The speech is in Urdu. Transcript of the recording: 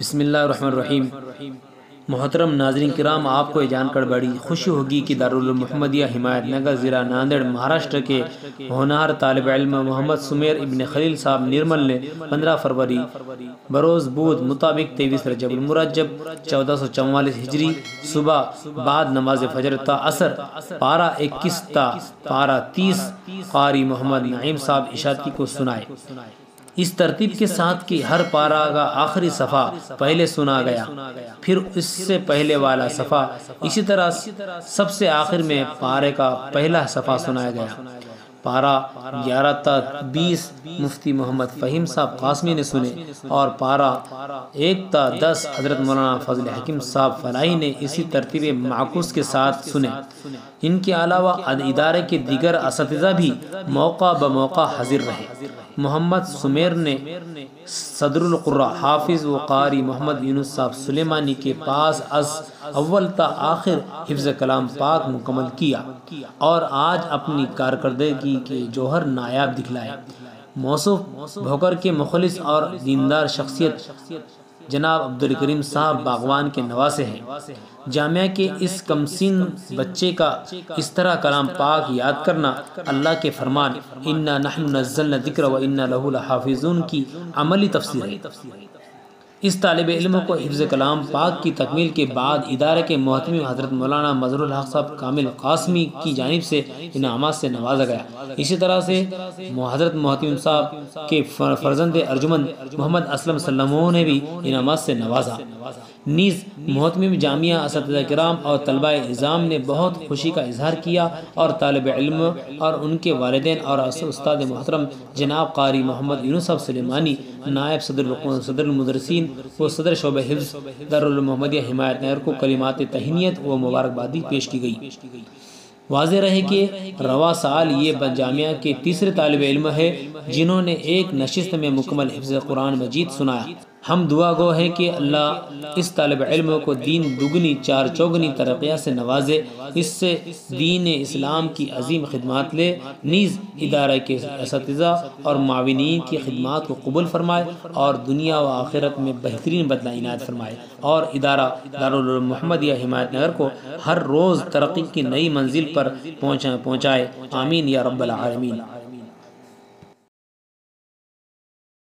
بسم اللہ الرحمن الرحیم۔ محترم ناظرین کرام، آپ کو یہ جان کر بڑی خوشی ہوگی کہ دارالعلوم محمدیہ ہمایت نگر ضلع ناندیڑ مہاراشٹر کے ہونہار طالب علم محمد سمیر ابن خلیل صاحب نرمل نے 15 فروری بروز بود مطابق 23 رجب المرجب 1444 ہجری صبح بعد نماز فجر تا عصر پارہ 21 تا پارہ 30 قاری محمد نعیم صاحب اشاعتی کو سنائے، اس ترتیب کے ساتھ کہ ہر پارہ کا آخری صفحہ پہلے سنا گیا، پھر اس سے پہلے والا صفحہ، اسی طرح سب سے آخر میں پارے کا پہلا صفحہ سنایا گیا۔ پارہ 11 تا 20 مفتی محمد فہیم صاحب قاسمی نے سنے اور پارہ 1 تا 10 حضرت مولانا فضل حکیم صاحب فلاحی نے اسی ترتیب معکوس کے ساتھ سنے۔ ان کے علاوہ ادارے کے دیگر اساتذہ بھی موقع بموقع حاضر رہے۔ محمد سمیر نے صدر القراء حافظ و قاری محمد یونس صاحب سلیمانی کے پاس از اول تا آخر حفظ کلام پاک مکمل کیا اور آج اپنی کارکردگی کے جوہر نایاب دکھلائے۔ موصوف بھوکر کے مخلص اور دیندار شخصیت جناب عبدالکریم صاحب باغوان کے نواسے ہیں۔ جامعہ کے اس کمسن بچے کا اس طرح کلام پاک یاد کرنا اللہ کے فرمان انا نحن نزلنا الذکر و انا لہ لحافظون کی عملی تفسیر ہے۔ اس طالب علم کو حفظ کلام پاک کی تکمیل کے بعد ادارے کے محتمم حضرت مولانا مظہر الحق صاحب کامل قاسمی کی جانب سے انعامات سے نوازا گیا۔ اسی طرح سے حضرت محتمم صاحب کے فرزند ارجمند محمد اسلم سلموں نے بھی انعامات سے نوازا۔ نیز محتمم جامعہ اساتذہ کرام اور طلبہ نظام نے بہت خوشی کا اظہار کیا اور طالب علم اور ان کے والدین اور استاد محترم جناب قاری محمد یونس صاحب سلیمانی نائب صدر المدرسین و صدر شعبہ حفظ دارالعلوم محمدیہ ہمایت نگر کو کلمات تہنیت و مبارکبادی پیش کی گئی۔ واضح رہے کہ رواں سال یہ جامعہ کے تیسرے طالب علم ہے جنہوں نے ایک نشست میں مکمل حفظ قرآن مجید سنایا۔ ہم دعا گو ہیں کہ اللہ اس طالب علم کو دین دگنی چار چوگنی ترقیہ سے نوازے، اس سے دین اسلام کی عظیم خدمات لے، نیز ادارہ کے اساتذہ اور معاونین کی خدمات کو قبول فرمائے اور دنیا و آخرت میں بہترین بدلہ عنایت فرمائے اور ادارہ دارالعلوم محمدیہ ہمایت نگر کو ہر روز ترقی کی نئی منزل پر پہنچائے۔ آمین یا رب العالمین۔